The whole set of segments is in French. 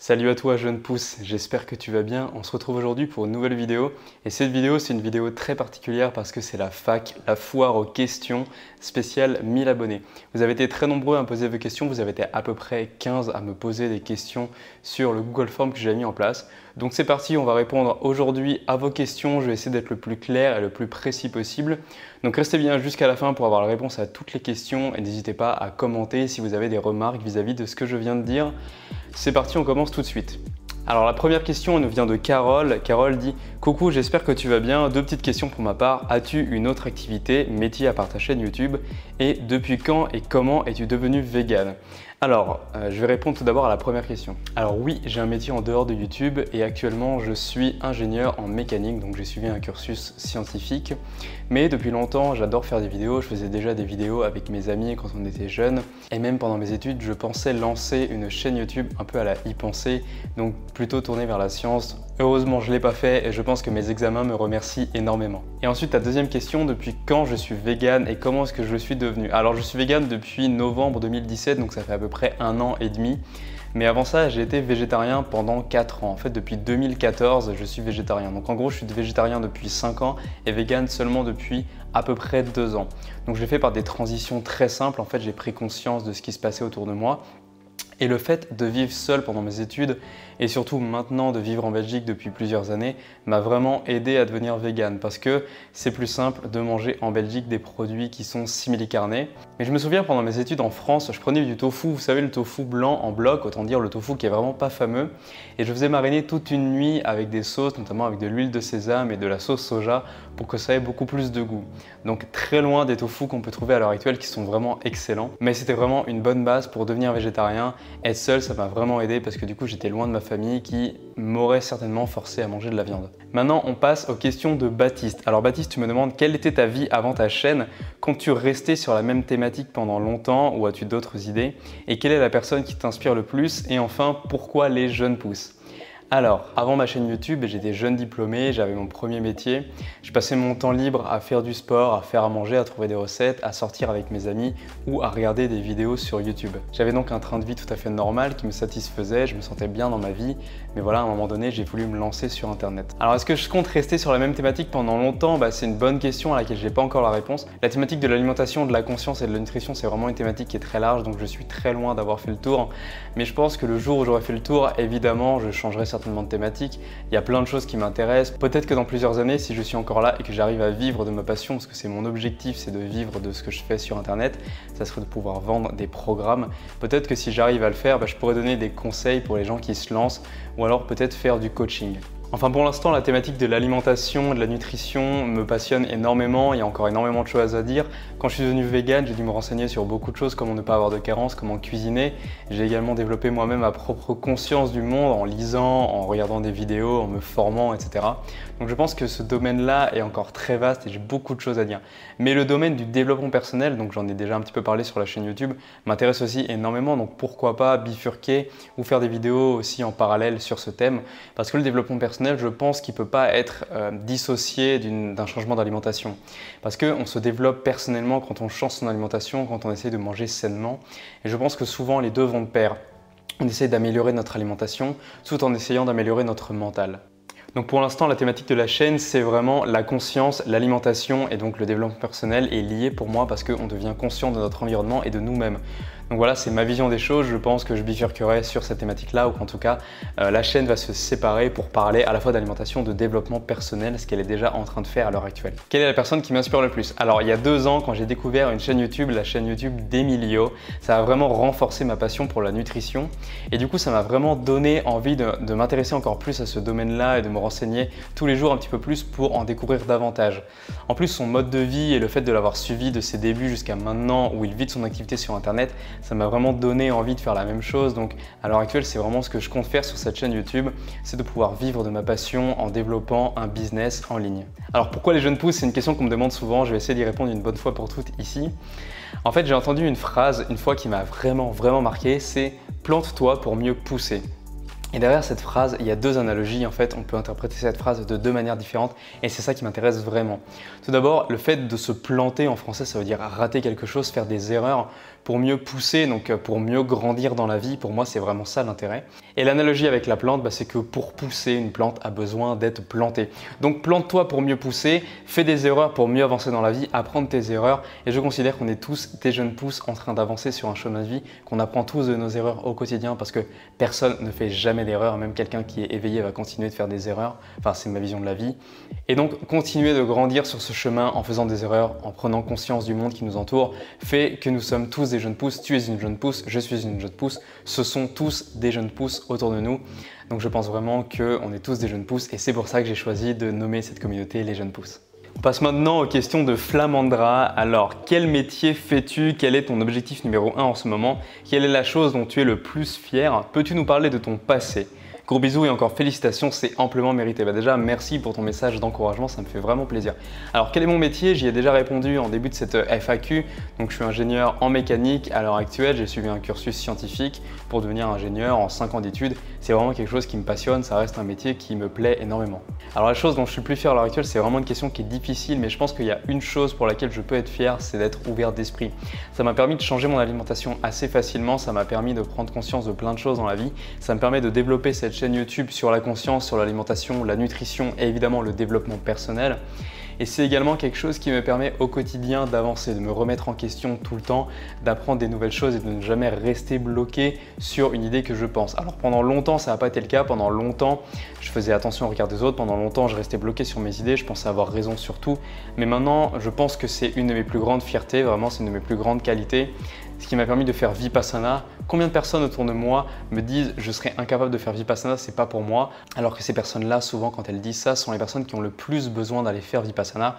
Salut à toi jeune pouce, j'espère que tu vas bien. On se retrouve aujourd'hui pour une nouvelle vidéo et cette vidéo c'est une vidéo très particulière parce que c'est la fac, la foire aux questions spéciale 1000 abonnés. Vous avez été très nombreux à me poser vos questions, vous avez été à peu près 15 à me poser des questions sur le Google Form que j'ai mis en place. Donc c'est parti, on va répondre aujourd'hui à vos questions, je vais essayer d'être le plus clair et le plus précis possible. Donc restez bien jusqu'à la fin pour avoir la réponse à toutes les questions et n'hésitez pas à commenter si vous avez des remarques vis-à-vis de ce que je viens de dire. C'est parti, on commence tout de suite. Alors la première question elle nous vient de Carole. Carole dit « Coucou, j'espère que tu vas bien. Deux petites questions pour ma part. As-tu une autre activité, métier à part ta chaîne YouTube? Et depuis quand et comment es-tu devenu vegan ?» Alors, je vais répondre tout d'abord à la première question. Alors oui, j'ai un métier en dehors de YouTube et actuellement je suis ingénieur en mécanique, donc j'ai suivi un cursus scientifique. Mais depuis longtemps, j'adore faire des vidéos. Je faisais déjà des vidéos avec mes amis quand on était jeunes. Et même pendant mes études, je pensais lancer une chaîne YouTube un peu à la e-pensée, donc plutôt tournée vers la science. Heureusement, je ne l'ai pas fait et je pense que mes examens me remercient énormément. Et ensuite, ta deuxième question, depuis quand je suis vegan et comment est-ce que je le suis devenu? Alors, je suis vegan depuis novembre 2017, donc ça fait à peu près 1 an et demi. Mais avant ça, j'ai été végétarien pendant 4 ans. En fait, depuis 2014, je suis végétarien. Donc en gros, je suis végétarien depuis 5 ans et vegan seulement depuis à peu près 2 ans. Donc je l'ai fait par des transitions très simples. En fait, j'ai pris conscience de ce qui se passait autour de moi. Et le fait de vivre seul pendant mes études et surtout maintenant de vivre en Belgique depuis plusieurs années m'a vraiment aidé à devenir vegan parce que c'est plus simple de manger en Belgique des produits qui sont simili-carnés. Mais je me souviens pendant mes études en France, je prenais du tofu, vous savez le tofu blanc en bloc, autant dire le tofu qui est vraiment pas fameux. Et je faisais mariner toute une nuit avec des sauces, notamment avec de l'huile de sésame et de la sauce soja pour que ça ait beaucoup plus de goût. Donc très loin des tofu qu'on peut trouver à l'heure actuelle qui sont vraiment excellents. Mais c'était vraiment une bonne base pour devenir végétarien. Être seul, ça m'a vraiment aidé parce que du coup, j'étais loin de ma famille qui m'aurait certainement forcé à manger de la viande. Maintenant, on passe aux questions de Baptiste. Alors Baptiste, tu me demandes quelle était ta vie avant ta chaîne? Comptes-tu rester sur la même thématique pendant longtemps ou as-tu d'autres idées? Et quelle est la personne qui t'inspire le plus? Et enfin, pourquoi les jeunes pousses? Alors, avant ma chaîne YouTube, j'étais jeune diplômé, j'avais mon premier métier. Je passais mon temps libre à faire du sport, à faire à manger, à trouver des recettes, à sortir avec mes amis ou à regarder des vidéos sur YouTube. J'avais donc un train de vie tout à fait normal qui me satisfaisait, je me sentais bien dans ma vie. Mais voilà, à un moment donné, j'ai voulu me lancer sur Internet. Alors, est-ce que je compte rester sur la même thématique pendant longtemps? C'est une bonne question à laquelle je n'ai pas encore la réponse. La thématique de l'alimentation, de la conscience et de la nutrition, c'est vraiment une thématique qui est très large, donc je suis très loin d'avoir fait le tour. Mais je pense que le jour où j'aurai fait le tour, évidemment, je changerai certainement de thématique. Il y a plein de choses qui m'intéressent. Peut-être que dans plusieurs années, si je suis encore là et que j'arrive à vivre de ma passion, parce que c'est mon objectif, c'est de vivre de ce que je fais sur Internet, ça serait de pouvoir vendre des programmes. Peut-être que si j'arrive à le faire, je pourrais donner des conseils pour les gens qui se lancent ou alors peut-être faire du coaching. Enfin pour l'instant, la thématique de l'alimentation, de la nutrition me passionne énormément, il y a encore énormément de choses à dire. Quand je suis devenu vegan, j'ai dû me renseigner sur beaucoup de choses, comment ne pas avoir de carences, comment cuisiner. J'ai également développé moi-même ma propre conscience du monde en lisant, en regardant des vidéos, en me formant, etc. Donc je pense que ce domaine-là est encore très vaste et j'ai beaucoup de choses à dire. Mais le domaine du développement personnel, donc j'en ai déjà un petit peu parlé sur la chaîne YouTube, m'intéresse aussi énormément, donc pourquoi pas bifurquer ou faire des vidéos aussi en parallèle sur ce thème, parce que le développement personnel, je pense qu'il ne peut pas être dissocié d'un changement d'alimentation. Parce qu'on se développe personnellement quand on change son alimentation, quand on essaie de manger sainement. Et je pense que souvent les deux vont de pair. On essaie d'améliorer notre alimentation tout en essayant d'améliorer notre mental. Donc pour l'instant, la thématique de la chaîne, c'est vraiment la conscience, l'alimentation et donc le développement personnel est lié pour moi parce qu'on devient conscient de notre environnement et de nous-mêmes. Donc voilà, c'est ma vision des choses. Je pense que je bifurquerai sur cette thématique-là ou qu'en tout cas, la chaîne va se séparer pour parler à la fois d'alimentation, de développement personnel, ce qu'elle est déjà en train de faire à l'heure actuelle. Quelle est la personne qui m'inspire le plus? Alors, il y a 2 ans, quand j'ai découvert une chaîne YouTube, la chaîne YouTube d'Emilio, ça a vraiment renforcé ma passion pour la nutrition. Et du coup, ça m'a vraiment donné envie de m'intéresser encore plus à ce domaine-là et de me renseigner tous les jours un petit peu plus pour en découvrir davantage. En plus, son mode de vie et le fait de l'avoir suivi de ses débuts jusqu'à maintenant où il vit de son activité sur Internet, ça m'a vraiment donné envie de faire la même chose. Donc à l'heure actuelle, c'est vraiment ce que je compte faire sur cette chaîne YouTube, c'est de pouvoir vivre de ma passion en développant un business en ligne. Alors pourquoi les jeunes pousses? C'est une question qu'on me demande souvent, je vais essayer d'y répondre une bonne fois pour toutes ici. En fait, j'ai entendu une phrase une fois qui m'a vraiment marqué, c'est « plante-toi pour mieux pousser ». Et derrière cette phrase, il y a deux analogies. En fait, on peut interpréter cette phrase de deux manières différentes et c'est ça qui m'intéresse vraiment. Tout d'abord, le fait de se planter en français, ça veut dire rater quelque chose, faire des erreurs pour mieux pousser, donc pour mieux grandir dans la vie. Pour moi, c'est vraiment ça l'intérêt. Et l'analogie avec la plante, c'est que pour pousser, une plante a besoin d'être plantée. Donc plante-toi pour mieux pousser, fais des erreurs pour mieux avancer dans la vie, apprends de tes erreurs. Et je considère qu'on est tous des jeunes pousses en train d'avancer sur un chemin de vie, qu'on apprend tous de nos erreurs au quotidien parce que personne ne fait jamais d'erreurs, même quelqu'un qui est éveillé va continuer de faire des erreurs. Enfin, c'est ma vision de la vie. Et donc, continuer de grandir sur ce chemin en faisant des erreurs, en prenant conscience du monde qui nous entoure, fait que nous sommes tous des jeunes pousses. Tu es une jeune pousse, je suis une jeune pousse. Ce sont tous des jeunes pousses autour de nous. Donc, je pense vraiment qu'on est tous des jeunes pousses et c'est pour ça que j'ai choisi de nommer cette communauté les jeunes pousses. On passe maintenant aux questions de Flamandra. Alors, quel métier fais-tu? Quel est ton objectif numéro 1 en ce moment? Quelle est la chose dont tu es le plus fier? Peux-tu nous parler de ton passé? Gros bisous et encore félicitations, c'est amplement mérité. Déjà, merci pour ton message d'encouragement, ça me fait vraiment plaisir. Alors, quel est mon métier? J'y ai déjà répondu en début de cette FAQ. Donc, je suis ingénieur en mécanique à l'heure actuelle. J'ai suivi un cursus scientifique pour devenir ingénieur en 5 ans d'études. C'est vraiment quelque chose qui me passionne, ça reste un métier qui me plaît énormément. Alors, la chose dont je suis le plus fier à l'heure actuelle, c'est vraiment une question qui est difficile, mais je pense qu'il y a une chose pour laquelle je peux être fier, c'est d'être ouvert d'esprit. Ça m'a permis de changer mon alimentation assez facilement, ça m'a permis de prendre conscience de plein de choses dans la vie. Ça me permet de développer cette chaîne YouTube sur la conscience, sur l'alimentation, la nutrition et évidemment le développement personnel. Et c'est également quelque chose qui me permet au quotidien d'avancer, de me remettre en question tout le temps, d'apprendre des nouvelles choses et de ne jamais rester bloqué sur une idée que je pense. Alors pendant longtemps, ça n'a pas été le cas. Pendant longtemps, je faisais attention au regard des autres. Pendant longtemps, je restais bloqué sur mes idées. Je pensais avoir raison sur tout. Mais maintenant, je pense que c'est une de mes plus grandes fiertés. Vraiment, c'est une de mes plus grandes qualités. Ce qui m'a permis de faire Vipassana. Combien de personnes autour de moi me disent je serais incapable de faire Vipassana, c'est pas pour moi. Alors que ces personnes-là, souvent quand elles disent ça, sont les personnes qui ont le plus besoin d'aller faire Vipassana.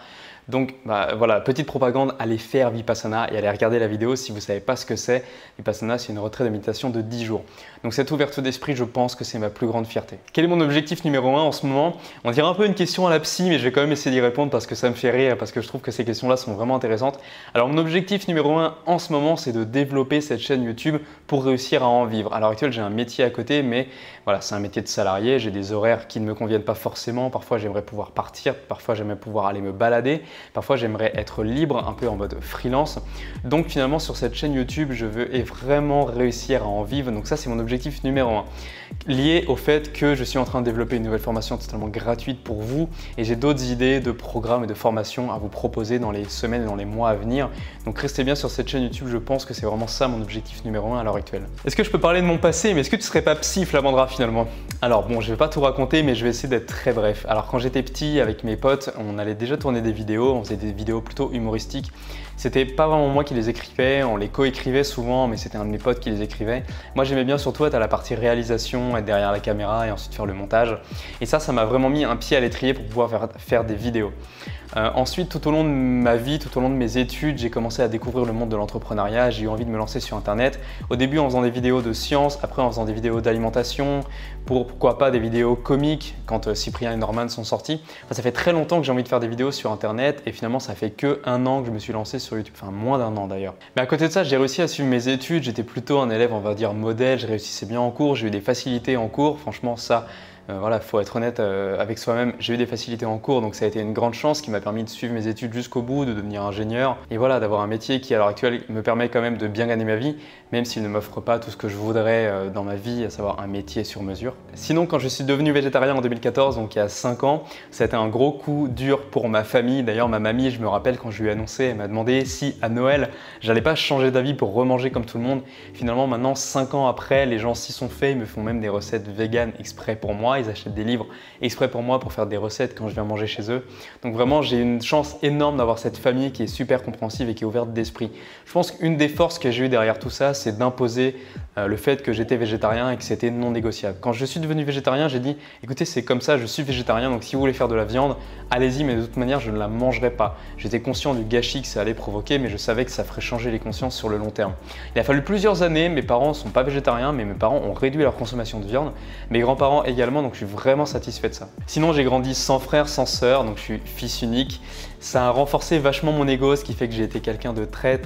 Donc voilà, petite propagande, allez faire Vipassana et allez regarder la vidéo si vous ne savez pas ce que c'est. Vipassana, c'est une retraite de méditation de 10 jours. Donc cette ouverture d'esprit, je pense que c'est ma plus grande fierté. Quel est mon objectif numéro 1 en ce moment? On dirait un peu une question à la psy, mais je vais quand même essayer d'y répondre parce que ça me fait rire, parce que je trouve que ces questions-là sont vraiment intéressantes. Alors mon objectif numéro 1 en ce moment, c'est de développer cette chaîne YouTube pour réussir à en vivre. À l'heure actuelle, j'ai un métier à côté, mais voilà, c'est un métier de salarié. J'ai des horaires qui ne me conviennent pas forcément. Parfois, j'aimerais pouvoir partir. Parfois, j'aimerais pouvoir aller me balader. Parfois, j'aimerais être libre, un peu en mode freelance. Donc finalement, sur cette chaîne YouTube, je veux vraiment réussir à en vivre. Donc ça, c'est mon objectif numéro 1. Lié au fait que je suis en train de développer une nouvelle formation totalement gratuite pour vous. Et j'ai d'autres idées de programmes et de formations à vous proposer dans les semaines et dans les mois à venir. Donc restez bien sur cette chaîne YouTube. Je pense que c'est vraiment ça mon objectif numéro 1 à l'heure actuelle. Est-ce que je peux parler de mon passé? Mais est-ce que tu serais pas psy, Flamandra, finalement? Alors bon, je vais pas tout raconter, mais je vais essayer d'être très bref. Alors quand j'étais petit, avec mes potes, on allait déjà tourner des vidéos. On faisait des vidéos plutôt humoristiques. C'était pas vraiment moi qui les écrivais, on les co-écrivait souvent, mais c'était un de mes potes qui les écrivait. Moi, j'aimais bien surtout être à la partie réalisation, être derrière la caméra et ensuite faire le montage. Et ça m'a vraiment mis un pied à l'étrier pour pouvoir faire des vidéos. Ensuite, tout au long de ma vie, tout au long de mes études, j'ai commencé à découvrir le monde de l'entrepreneuriat. J'ai eu envie de me lancer sur Internet. Au début, en faisant des vidéos de science, après en faisant des vidéos d'alimentation, pourquoi pas des vidéos comiques quand Cyprien et Norman sont sortis. Enfin, ça fait très longtemps que j'ai envie de faire des vidéos sur Internet et finalement, ça fait que 1 an que je me suis lancé sur YouTube. Enfin, moins d'1 an d'ailleurs. Mais à côté de ça, j'ai réussi à suivre mes études. J'étais plutôt un élève, on va dire, modèle. Je réussissais bien en cours. J'ai eu des facilités en cours. Franchement, ça... voilà, faut être honnête avec soi-même. J'ai eu des facilités en cours, donc ça a été une grande chance qui m'a permis de suivre mes études jusqu'au bout, de devenir ingénieur et voilà, d'avoir un métier qui à l'heure actuelle me permet quand même de bien gagner ma vie, même s'il ne m'offre pas tout ce que je voudrais dans ma vie, à savoir un métier sur mesure. Sinon, quand je suis devenu végétarien en 2014, donc il y a 5 ans, ça a été un gros coup dur pour ma famille. D'ailleurs, ma mamie, je me rappelle quand je lui ai annoncé, elle m'a demandé si à Noël, j'allais pas changer d'avis pour remanger comme tout le monde. Finalement, maintenant, 5 ans après, les gens s'y sont faits, ils me font même des recettes véganes exprès pour moi. Ils achètent des livres exprès pour moi pour faire des recettes quand je viens manger chez eux. Donc vraiment, j'ai une chance énorme d'avoir cette famille qui est super compréhensive et qui est ouverte d'esprit. Je pense qu'une des forces que j'ai eues derrière tout ça, c'est d'imposer le fait que j'étais végétarien et que c'était non négociable. Quand je suis devenu végétarien, j'ai dit écoutez, c'est comme ça, je suis végétarien, donc si vous voulez faire de la viande, allez-y, mais de toute manière, je ne la mangerai pas. J'étais conscient du gâchis que ça allait provoquer, mais je savais que ça ferait changer les consciences sur le long terme. Il a fallu plusieurs années, mes parents ne sont pas végétariens, mais mes parents ont réduit leur consommation de viande. Mes grands-parents également énormément, donc je suis vraiment satisfait de ça. Sinon, j'ai grandi sans frère, sans sœur, donc je suis fils unique. Ça a renforcé vachement mon ego, ce qui fait que j'ai été quelqu'un de très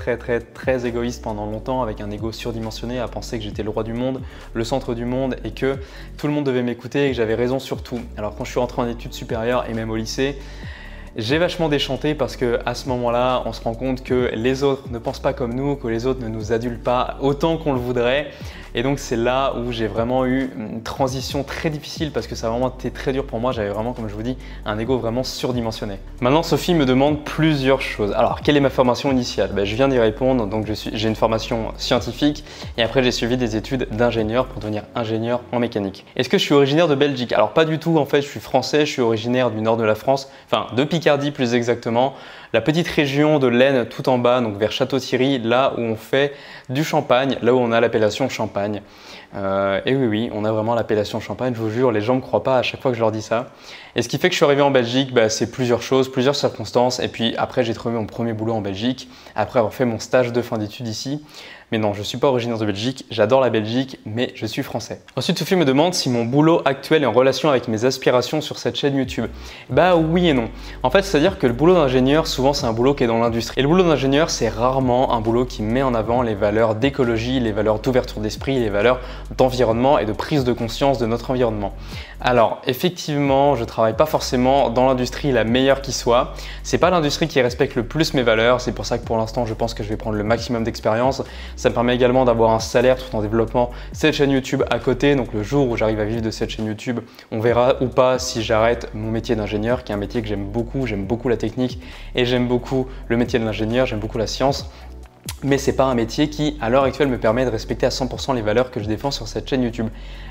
égoïste pendant longtemps, avec un ego surdimensionné, à penser que j'étais le roi du monde, le centre du monde et que tout le monde devait m'écouter et que j'avais raison sur tout. Alors quand je suis rentré en études supérieures et même au lycée, j'ai vachement déchanté parce qu'à ce moment-là, on se rend compte que les autres ne pensent pas comme nous, que les autres ne nous adulent pas autant qu'on le voudrait. Et donc c'est là où j'ai vraiment eu une transition très difficile parce que ça a vraiment été très dur pour moi. J'avais vraiment, comme je vous dis, un ego vraiment surdimensionné. Maintenant, Sophie me demande plusieurs choses. Alors, quelle est ma formation initiale? Je viens d'y répondre. Donc j'ai une formation scientifique et après j'ai suivi des études d'ingénieur pour devenir ingénieur en mécanique. Est-ce que je suis originaire de Belgique? Alors pas du tout, en fait, je suis français, je suis originaire du nord de la France, enfin de Picardie plus exactement. La petite région de l'Aisne tout en bas, donc vers Château-Thierry, là où on fait du champagne, là où on a l'appellation champagne. Et oui, on a vraiment l'appellation champagne, je vous jure, les gens ne me croient pas à chaque fois que je leur dis ça. Et ce qui fait que je suis arrivé en Belgique, c'est plusieurs choses, plusieurs circonstances. Et puis après, j'ai trouvé mon premier boulot en Belgique, après avoir fait mon stage de fin d'études ici. Mais non, je ne suis pas originaire de Belgique, j'adore la Belgique, mais je suis français. Ensuite, Sophie me demande si mon boulot actuel est en relation avec mes aspirations sur cette chaîne YouTube. Oui et non. En fait, c'est-à-dire que le boulot d'ingénieur, souvent, c'est un boulot qui est dans l'industrie. Et le boulot d'ingénieur, c'est rarement un boulot qui met en avant les valeurs d'écologie, les valeurs d'ouverture d'esprit, les valeurs d'environnement et de prise de conscience de notre environnement. Alors, effectivement, je ne travaille pas forcément dans l'industrie la meilleure qui soit. C'est pas l'industrie qui respecte le plus mes valeurs. C'est pour ça que pour l'instant, je pense que je vais prendre le maximum d'expérience. Ça me permet également d'avoir un salaire tout en développant cette chaîne YouTube à côté. Donc le jour où j'arrive à vivre de cette chaîne YouTube, on verra ou pas si j'arrête mon métier d'ingénieur, qui est un métier que j'aime beaucoup la technique et j'aime beaucoup le métier de l'ingénieur, j'aime beaucoup la science. Mais ce n'est pas un métier qui, à l'heure actuelle, me permet de respecter à 100% les valeurs que je défends sur cette chaîne YouTube.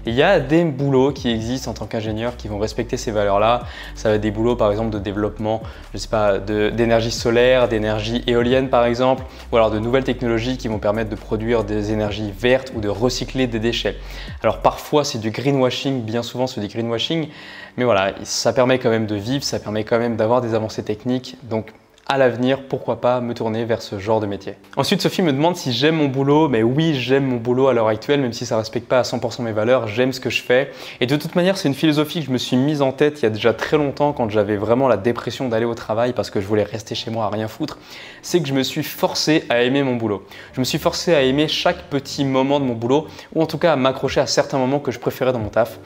Il y a des boulots qui existent en tant qu'ingénieur qui vont respecter ces valeurs-là. Ça va être des boulots, par exemple, de développement, je sais pas, d'énergie solaire, d'énergie éolienne, par exemple, ou alors de nouvelles technologies qui vont permettre de produire des énergies vertes ou de recycler des déchets. Alors parfois, c'est du greenwashing, bien souvent, c'est du greenwashing, mais voilà, ça permet quand même de vivre, ça permet quand même d'avoir des avancées techniques. Donc, à l'avenir, pourquoi pas me tourner vers ce genre de métier. Ensuite, Sophie me demande si j'aime mon boulot. Mais oui, j'aime mon boulot à l'heure actuelle, même si ça ne respecte pas à 100% mes valeurs, j'aime ce que je fais. Et de toute manière, c'est une philosophie que je me suis mise en tête il y a déjà très longtemps quand j'avais vraiment la dépression d'aller au travail parce que je voulais rester chez moi à rien foutre. C'est que je me suis forcé à aimer mon boulot. Je me suis forcé à aimer chaque petit moment de mon boulot ou en tout cas à m'accrocher à certains moments que je préférais dans mon taf,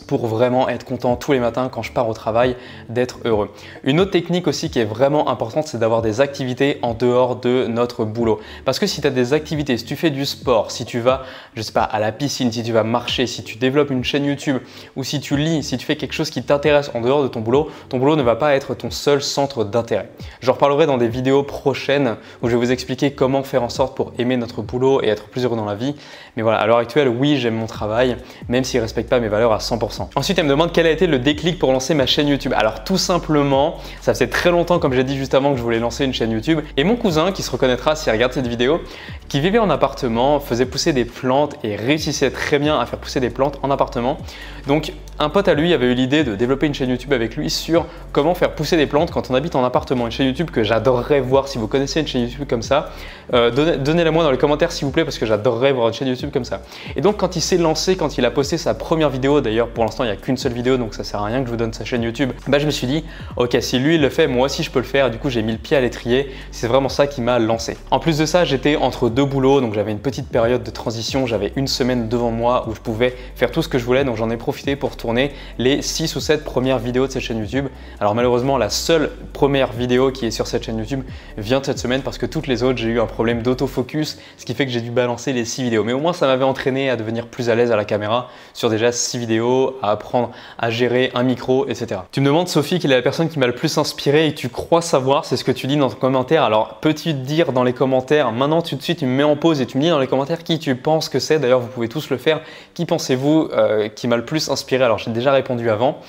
pour vraiment être content tous les matins quand je pars au travail, d'être heureux. Une autre technique aussi qui est vraiment importante, c'est d'avoir des activités en dehors de notre boulot. Parce que si tu as des activités, si tu fais du sport, si tu vas, je sais pas, à la piscine, si tu vas marcher, si tu développes une chaîne YouTube ou si tu lis, si tu fais quelque chose qui t'intéresse en dehors de ton boulot ne va pas être ton seul centre d'intérêt. J'en reparlerai dans des vidéos prochaines où je vais vous expliquer comment faire en sorte pour aimer notre boulot et être plus heureux dans la vie. Mais voilà, à l'heure actuelle, oui, j'aime mon travail, même s'il ne respecte pas mes valeurs à 100%. Ensuite, elle me demande quel a été le déclic pour lancer ma chaîne YouTube. Alors tout simplement, ça faisait très longtemps, comme j'ai dit juste avant, que je voulais lancer une chaîne YouTube. Et mon cousin, qui se reconnaîtra s'il regarde cette vidéo, qui vivait en appartement, faisait pousser des plantes et réussissait très bien à faire pousser des plantes en appartement. Donc un pote à lui avait eu l'idée de développer une chaîne YouTube avec lui sur comment faire pousser des plantes quand on habite en appartement. Une chaîne YouTube que j'adorerais voir. Si vous connaissez une chaîne YouTube comme ça, donnez-la moi dans les commentaires s'il vous plaît, parce que j'adorerais voir une chaîne YouTube comme ça. Et donc quand il s'est lancé, quand il a posté sa première vidéo, d'ailleurs pour l'instant il n'y a qu'une seule vidéo donc ça sert à rien que je vous donne sa chaîne YouTube, je me suis dit ok, si lui il le fait, moi aussi je peux le faire. Et du coup j'ai mis le pied à l'étrier, c'est vraiment ça qui m'a lancé. En plus de ça, j'étais entre deux boulots, donc j'avais une petite période de transition, j'avais une semaine devant moi où je pouvais faire tout ce que je voulais, donc j'en ai profité pour tourner les 6 ou 7 premières vidéos de cette chaîne YouTube. Alors malheureusement la seule première vidéo qui est sur cette chaîne YouTube vient de cette semaine parce que toutes les autres j'ai eu un problème d'autofocus, ce qui fait que j'ai dû balancer les 6 vidéos. Mais au moins ça m'avait entraîné à devenir plus à l'aise à la caméra sur déjà 6 vidéos, à apprendre à gérer un micro, etc. Tu me demandes Sophie quelle est la personne qui m'a le plus inspiré et tu crois savoir, c'est ce que tu dis dans ton commentaire. Alors peux-tu dire dans les commentaires, maintenant tout de suite tu me mets en pause et tu me dis dans les commentaires qui tu penses que c'est. D'ailleurs vous pouvez tous le faire. Qui pensez-vous qui m'a le plus inspiré? Alors j'ai déjà répondu avant.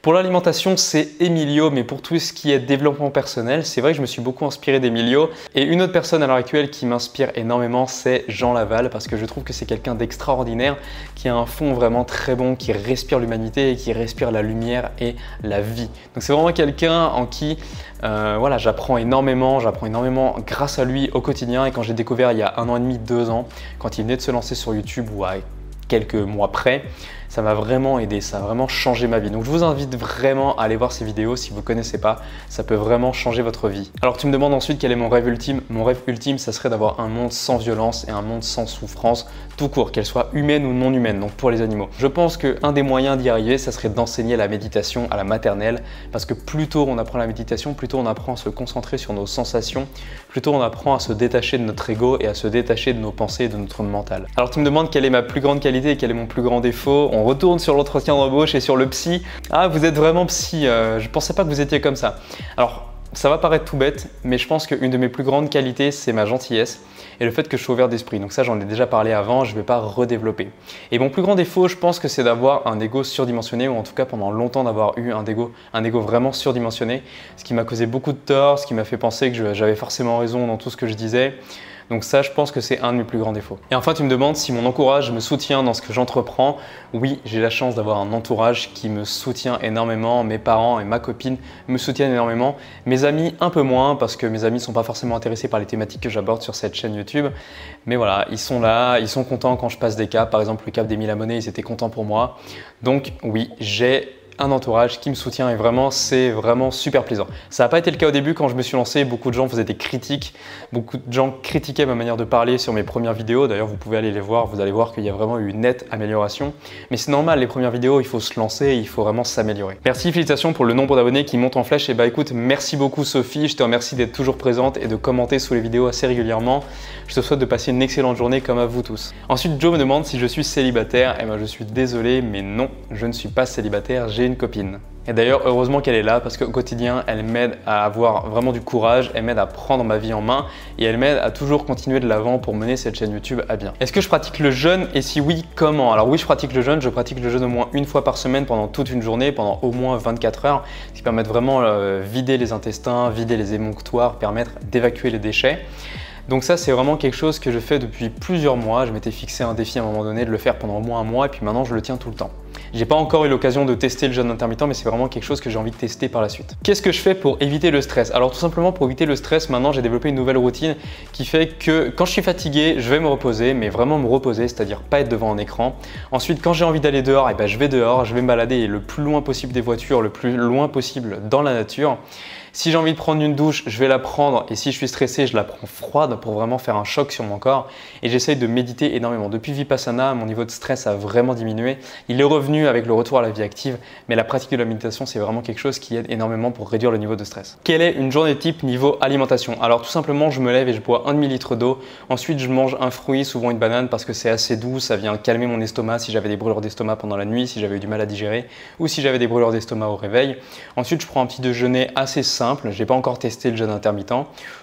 Pour l'alimentation, c'est Emilio, mais pour tout ce qui est développement personnel, c'est vrai que je me suis beaucoup inspiré d'Emilio. Et une autre personne à l'heure actuelle qui m'inspire énormément, c'est Jean Laval, parce que je trouve que c'est quelqu'un d'extraordinaire, qui a un fond vraiment très bon, qui respire l'humanité et qui respire la lumière et la vie. Donc c'est vraiment quelqu'un en qui voilà, j'apprends énormément grâce à lui au quotidien. Et quand j'ai découvert il y a 1 an et demi, 2 ans, quand il venait de se lancer sur YouTube ou à quelques mois près, Ça m'a vraiment aidé, ça a vraiment changé ma vie. Donc je vous invite vraiment à aller voir ces vidéos si vous ne connaissez pas, ça peut vraiment changer votre vie. Alors tu me demandes ensuite quel est mon rêve ultime. Mon rêve ultime, ça serait d'avoir un monde sans violence et un monde sans souffrance, tout court, qu'elle soit humaine ou non humaine, donc pour les animaux. Je pense qu'un des moyens d'y arriver, ça serait d'enseigner la méditation à la maternelle, parce que plus tôt on apprend la méditation, plus tôt on apprend à se concentrer sur nos sensations, plus tôt on apprend à se détacher de notre ego et à se détacher de nos pensées et de notre mental. Alors tu me demandes quelle est ma plus grande qualité et quel est mon plus grand défaut. On retourne sur l'entretien d'embauche et sur le psy. Ah, vous êtes vraiment psy, je pensais pas que vous étiez comme ça. Alors, ça va paraître tout bête, mais je pense qu'une de mes plus grandes qualités, c'est ma gentillesse et le fait que je suis ouvert d'esprit. Donc ça, j'en ai déjà parlé avant, je ne vais pas redévelopper. Et mon plus grand défaut, je pense que c'est d'avoir un ego surdimensionné, ou en tout cas pendant longtemps d'avoir eu un ego vraiment surdimensionné, ce qui m'a causé beaucoup de tort, ce qui m'a fait penser que j'avais forcément raison dans tout ce que je disais. Donc ça, je pense que c'est un de mes plus grands défauts. Et enfin, tu me demandes si mon entourage me soutient dans ce que j'entreprends. Oui, j'ai la chance d'avoir un entourage qui me soutient énormément. Mes parents et ma copine me soutiennent énormément. Mes amis, un peu moins, parce que mes amis ne sont pas forcément intéressés par les thématiques que j'aborde sur cette chaîne YouTube. Mais voilà, ils sont là, ils sont contents quand je passe des caps. Par exemple, le cap des 1000 abonnés, ils étaient contents pour moi. Donc oui, j'ai un entourage qui me soutient et vraiment, c'est vraiment super plaisant. Ça n'a pas été le cas au début quand je me suis lancé. Beaucoup de gens faisaient des critiques, beaucoup de gens critiquaient ma manière de parler sur mes premières vidéos. D'ailleurs, vous pouvez aller les voir, vous allez voir qu'il y a vraiment eu une nette amélioration. Mais c'est normal, les premières vidéos, il faut se lancer, il faut vraiment s'améliorer. Merci, félicitations pour le nombre d'abonnés qui monte en flèche. Et bah écoute, merci beaucoup Sophie, je te remercie d'être toujours présente et de commenter sous les vidéos assez régulièrement. Je te souhaite de passer une excellente journée comme à vous tous. Ensuite, Joe me demande si je suis célibataire. Eh ben, je suis désolé, mais non, je ne suis pas célibataire, j'ai une copine. Et d'ailleurs, heureusement qu'elle est là parce qu'au quotidien, elle m'aide à avoir vraiment du courage, elle m'aide à prendre ma vie en main et elle m'aide à toujours continuer de l'avant pour mener cette chaîne YouTube à bien. Est-ce que je pratique le jeûne et si oui, comment? Alors oui, je pratique le jeûne au moins une fois par semaine pendant toute une journée, pendant au moins 24 heures, ce qui permet de vraiment vider les intestins, vider les émonctoires, permettre d'évacuer les déchets. Donc ça, c'est vraiment quelque chose que je fais depuis plusieurs mois. Je m'étais fixé un défi à un moment donné de le faire pendant au moins un mois et puis maintenant, je le tiens tout le temps. J'ai pas encore eu l'occasion de tester le jeûne intermittent, mais c'est vraiment quelque chose que j'ai envie de tester par la suite. Qu'est-ce que je fais pour éviter le stress? Alors tout simplement pour éviter le stress, maintenant j'ai développé une nouvelle routine qui fait que quand je suis fatigué, je vais me reposer, mais vraiment me reposer, c'est-à-dire pas être devant un écran. Ensuite, quand j'ai envie d'aller dehors, et ben, je vais dehors, je vais me balader le plus loin possible des voitures, le plus loin possible dans la nature. Si j'ai envie de prendre une douche, je vais la prendre et si je suis stressé, je la prends froide pour vraiment faire un choc sur mon corps et j'essaye de méditer énormément. Depuis Vipassana, mon niveau de stress a vraiment diminué. Il est revenu avec le retour à la vie active, mais la pratique de la méditation, c'est vraiment quelque chose qui aide énormément pour réduire le niveau de stress. Quelle est une journée type niveau alimentation? Alors tout simplement, je me lève et je bois 1 demi-litre d'eau. Ensuite, je mange un fruit, souvent une banane parce que c'est assez doux, ça vient calmer mon estomac si j'avais des brûlures d'estomac pendant la nuit, si j'avais eu du mal à digérer ou si j'avais des brûlures d'estomac au réveil. Ensuite, je prends un petit déjeuner assez simple. Je n'ai pas encore testé le jeûne intermittent.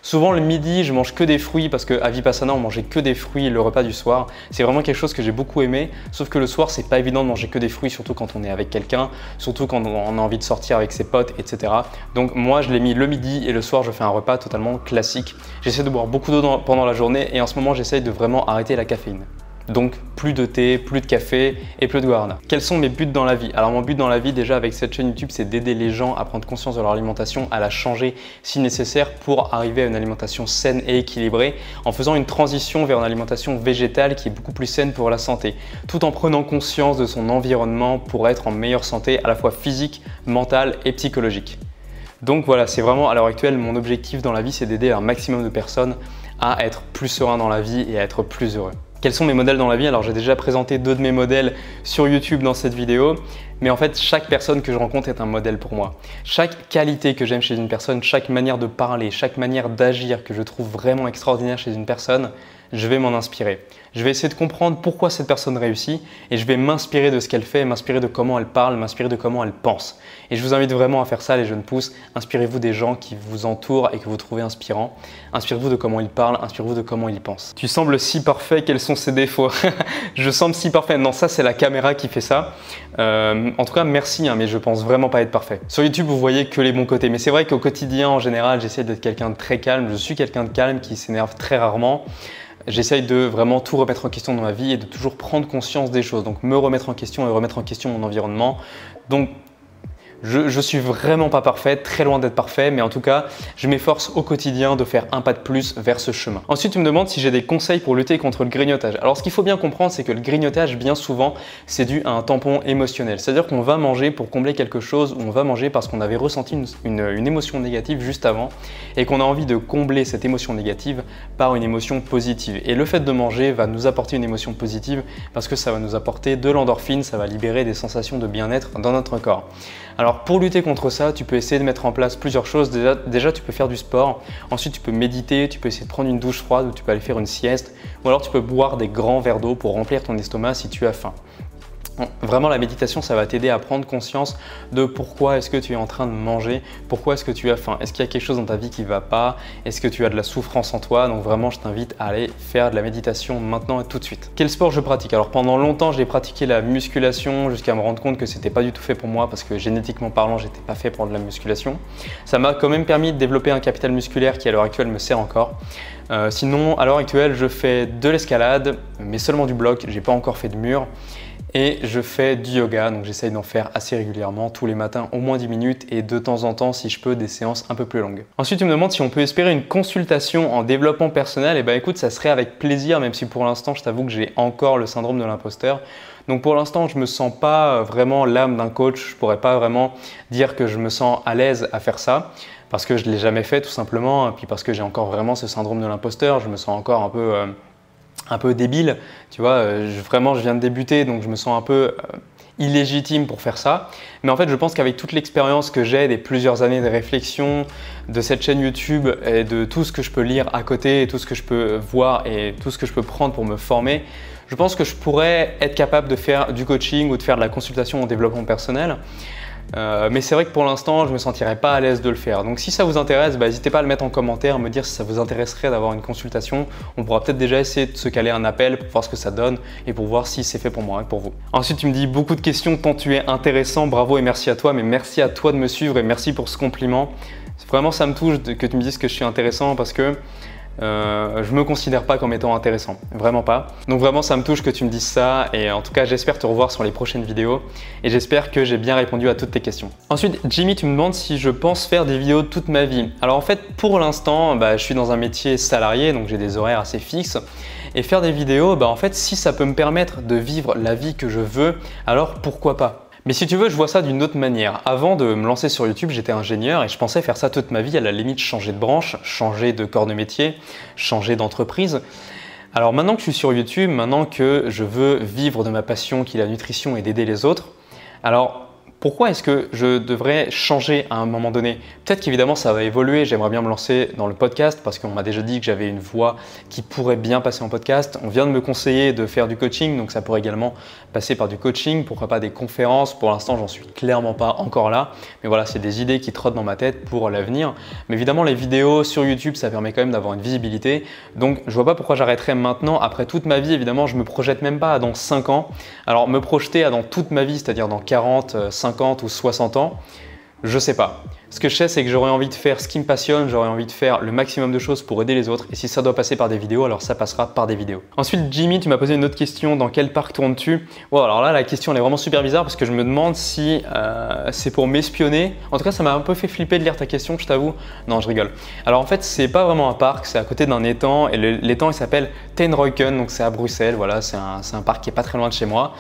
Souvent le midi, je mange que des fruits parce qu'à Vipassana, on mangeait que des fruits le repas du soir. C'est vraiment quelque chose que j'ai beaucoup aimé. Sauf que le soir, c'est pas évident de manger que des fruits, surtout quand on est avec quelqu'un, surtout quand on a envie de sortir avec ses potes, etc. Donc moi, je l'ai mis le midi et le soir, je fais un repas totalement classique. J'essaie de boire beaucoup d'eau pendant la journée et en ce moment, j'essaie de vraiment arrêter la caféine. Donc plus de thé, plus de café et plus de guarana. Quels sont mes buts dans la vie? Alors mon but dans la vie déjà avec cette chaîne YouTube, c'est d'aider les gens à prendre conscience de leur alimentation, à la changer si nécessaire pour arriver à une alimentation saine et équilibrée en faisant une transition vers une alimentation végétale qui est beaucoup plus saine pour la santé, tout en prenant conscience de son environnement pour être en meilleure santé à la fois physique, mentale et psychologique. Donc voilà, c'est vraiment à l'heure actuelle mon objectif dans la vie, c'est d'aider un maximum de personnes à être plus serein dans la vie et à être plus heureux. Quels sont mes modèles dans la vie? Alors j'ai déjà présenté 2 de mes modèles sur YouTube dans cette vidéo, mais en fait chaque personne que je rencontre est un modèle pour moi. Chaque qualité que j'aime chez une personne, chaque manière de parler, chaque manière d'agir que je trouve vraiment extraordinaire chez une personne, je vais m'en inspirer. Je vais essayer de comprendre pourquoi cette personne réussit et je vais m'inspirer de ce qu'elle fait, m'inspirer de comment elle parle, m'inspirer de comment elle pense. Et je vous invite vraiment à faire ça, les jeunes pousses. Inspirez-vous des gens qui vous entourent et que vous trouvez inspirants. Inspirez-vous de comment ils parlent, inspirez-vous de comment ils pensent. Tu sembles si parfait, quels sont ses défauts? Je semble si parfait. Non, ça c'est la caméra qui fait ça. En tout cas, merci, mais je pense vraiment pas être parfait. Sur YouTube, vous voyez que les bons côtés. Mais c'est vrai qu'au quotidien, en général, j'essaie d'être quelqu'un de très calme. Je suis quelqu'un de calme qui s'énerve très rarement. J'essaye de vraiment tout remettre en question dans ma vie et de toujours prendre conscience des choses. Donc me remettre en question et remettre en question mon environnement. Donc Je suis vraiment pas parfait, très loin d'être parfait, mais en tout cas, je m'efforce au quotidien de faire un pas de plus vers ce chemin. Ensuite, tu me demandes si j'ai des conseils pour lutter contre le grignotage. Alors, ce qu'il faut bien comprendre, c'est que le grignotage, bien souvent, c'est dû à un tampon émotionnel. C'est-à-dire qu'on va manger pour combler quelque chose, ou on va manger parce qu'on avait ressenti une émotion négative juste avant, et qu'on a envie de combler cette émotion négative par une émotion positive. Et le fait de manger va nous apporter une émotion positive parce que ça va nous apporter de l'endorphine, ça va libérer des sensations de bien-être dans notre corps. Alors pour lutter contre ça, tu peux essayer de mettre en place plusieurs choses. Déjà, tu peux faire du sport. Ensuite, tu peux méditer, tu peux essayer de prendre une douche froide ou tu peux aller faire une sieste. Ou alors tu peux boire des grands verres d'eau pour remplir ton estomac si tu as faim. Vraiment, la méditation, ça va t'aider à prendre conscience de pourquoi est-ce que tu es en train de manger, pourquoi est-ce que tu as faim, est-ce qu'il y a quelque chose dans ta vie qui ne va pas, est-ce que tu as de la souffrance en toi. Donc vraiment, je t'invite à aller faire de la méditation maintenant et tout de suite. Quel sport je pratique? Alors pendant longtemps, j'ai pratiqué la musculation jusqu'à me rendre compte que c'était pas du tout fait pour moi parce que génétiquement parlant, j'étais pas fait pour de la musculation. Ça m'a quand même permis de développer un capital musculaire qui à l'heure actuelle me sert encore. Sinon, à l'heure actuelle, je fais de l'escalade, mais seulement du bloc, j'ai pas encore fait de mur. Et je fais du yoga, donc j'essaye d'en faire assez régulièrement, tous les matins au moins 10 minutes et de temps en temps, si je peux, des séances un peu plus longues. Ensuite, tu me demandes si on peut espérer une consultation en développement personnel. Et ben écoute, ça serait avec plaisir, même si pour l'instant, je t'avoue que j'ai encore le syndrome de l'imposteur. Donc pour l'instant, je ne me sens pas vraiment l'âme d'un coach, je ne pourrais pas vraiment dire que je me sens à l'aise à faire ça. Parce que je ne l'ai jamais fait tout simplement, et puis parce que j'ai encore vraiment ce syndrome de l'imposteur, je me sens encore un peu débile, tu vois, vraiment je viens de débuter donc je me sens un peu illégitime pour faire ça. Mais en fait je pense qu'avec toute l'expérience que j'ai des plusieurs années de réflexion, de cette chaîne YouTube et de tout ce que je peux lire à côté et tout ce que je peux voir et tout ce que je peux prendre pour me former, je pense que je pourrais être capable de faire du coaching ou de faire de la consultation en développement personnel. Mais c'est vrai que pour l'instant, je ne me sentirais pas à l'aise de le faire. Donc si ça vous intéresse, n'hésitez pas à le mettre en commentaire, me dire si ça vous intéresserait d'avoir une consultation. On pourra peut-être déjà essayer de se caler un appel pour voir ce que ça donne et pour voir si c'est fait pour moi et pour vous. Ensuite, tu me dis beaucoup de questions, tant tu es intéressant, bravo et merci à toi. Mais merci à toi de me suivre et merci pour ce compliment. Vraiment, ça me touche que tu me dises que je suis intéressant parce que je me considère pas comme étant intéressant, vraiment pas. Donc vraiment ça me touche que tu me dises ça et en tout cas j'espère te revoir sur les prochaines vidéos et j'espère que j'ai bien répondu à toutes tes questions. Ensuite Jimmy, tu me demandes si je pense faire des vidéos toute ma vie. Alors en fait pour l'instant je suis dans un métier salarié donc j'ai des horaires assez fixes et faire des vidéos en fait si ça peut me permettre de vivre la vie que je veux alors pourquoi pas. Mais si tu veux, je vois ça d'une autre manière. Avant de me lancer sur YouTube, j'étais ingénieur et je pensais faire ça toute ma vie, à la limite changer de branche, changer de corps de métier, changer d'entreprise. Alors maintenant que je suis sur YouTube, maintenant que je veux vivre de ma passion qui est la nutrition et d'aider les autres, alors pourquoi est-ce que je devrais changer à un moment donné? Peut-être qu'évidemment ça va évoluer, j'aimerais bien me lancer dans le podcast parce qu'on m'a déjà dit que j'avais une voix qui pourrait bien passer en podcast. On vient de me conseiller de faire du coaching, donc ça pourrait également passer par du coaching, pourquoi pas des conférences. Pour l'instant, j'en suis clairement pas encore là, mais voilà, c'est des idées qui trottent dans ma tête pour l'avenir. Mais évidemment, les vidéos sur YouTube, ça permet quand même d'avoir une visibilité. Donc, je vois pas pourquoi j'arrêterais maintenant. Après toute ma vie, évidemment, je me projette même pas à dans 5 ans. Alors, me projeter à dans toute ma vie, c'est-à-dire dans 40, 50 ou 60 ans, je sais pas. Ce que je sais, c'est que j'aurais envie de faire ce qui me passionne, j'aurais envie de faire le maximum de choses pour aider les autres. Et si ça doit passer par des vidéos, alors ça passera par des vidéos. Ensuite, Jimmy, tu m'as posé une autre question. Dans quel parc tournes-tu? Wow, alors là, la question elle est vraiment super bizarre parce que je me demande si c'est pour m'espionner. En tout cas, ça m'a un peu fait flipper de lire ta question, je t'avoue. Non, je rigole. Alors en fait, c'est pas vraiment un parc, c'est à côté d'un étang. Et l'étang, il s'appelle Tenreuken, donc c'est à Bruxelles. Voilà, c'est un parc qui est pas très loin de chez moi.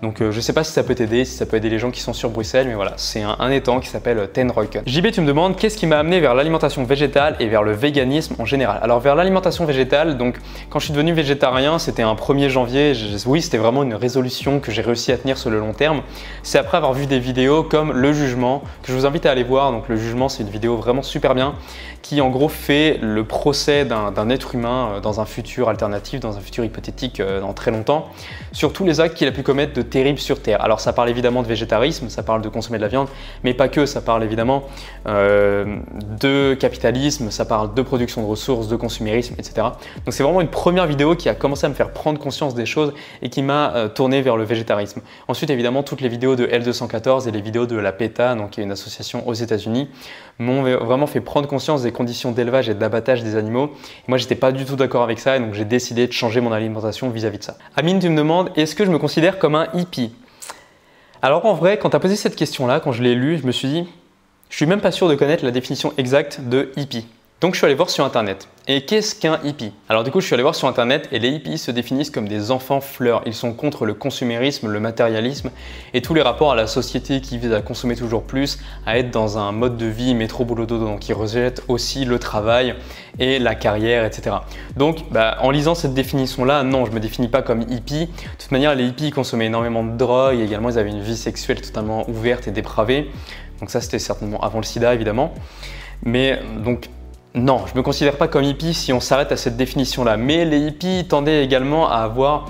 Donc je sais pas si ça peut t'aider, si ça peut aider les gens qui sont sur Bruxelles, mais voilà, c'est un étang qui s'appelle Tenreuken. JB, tu me demandes qu'est-ce qui m'a amené vers l'alimentation végétale et vers le véganisme en général. Alors vers l'alimentation végétale, donc quand je suis devenu végétarien, c'était un 1er janvier, oui c'était vraiment une résolution que j'ai réussi à tenir sur le long terme. C'est après avoir vu des vidéos comme Le Jugement, que je vous invite à aller voir. Donc Le Jugement, c'est une vidéo vraiment super bien qui en gros fait le procès d'un être humain dans un futur alternatif, dans un futur hypothétique dans très longtemps, sur tous les actes qu'il a pu commettre de terribles sur Terre. Alors ça parle évidemment de végétarisme, ça parle de consommer de la viande, mais pas que, ça parle évidemment de capitalisme, ça parle de production de ressources, de consumérisme, etc. Donc c'est vraiment une première vidéo qui a commencé à me faire prendre conscience des choses et qui m'a tourné vers le végétarisme. Ensuite évidemment toutes les vidéos de L214 et les vidéos de la PETA, donc qui est une association aux États-Unis, m'ont vraiment fait prendre conscience des conditions d'élevage et d'abattage des animaux. Et moi j'étais pas du tout d'accord avec ça et donc j'ai décidé de changer mon alimentation vis-à-vis de ça. Amine, tu me demandes, est-ce que je me considère comme un hippie? Alors en vrai, quand tu as posé cette question-là, quand je l'ai lue, je me suis dit, je suis même pas sûr de connaître la définition exacte de hippie. Donc je suis allé voir sur internet. Et qu'est-ce qu'un hippie? Alors du coup, je suis allé voir sur internet et les hippies se définissent comme des enfants fleurs. Ils sont contre le consumérisme, le matérialisme et tous les rapports à la société qui vise à consommer toujours plus, à être dans un mode de vie métro boulot dodo. Donc ils rejettent aussi le travail et la carrière, etc. Donc en lisant cette définition-là, non, je me définis pas comme hippie. De toute manière, les hippies consommaient énormément de drogue et également ils avaient une vie sexuelle totalement ouverte et dépravée. Donc ça, c'était certainement avant le sida, évidemment. Mais donc non, je ne me considère pas comme hippie si on s'arrête à cette définition-là. Mais les hippies tendaient également à avoir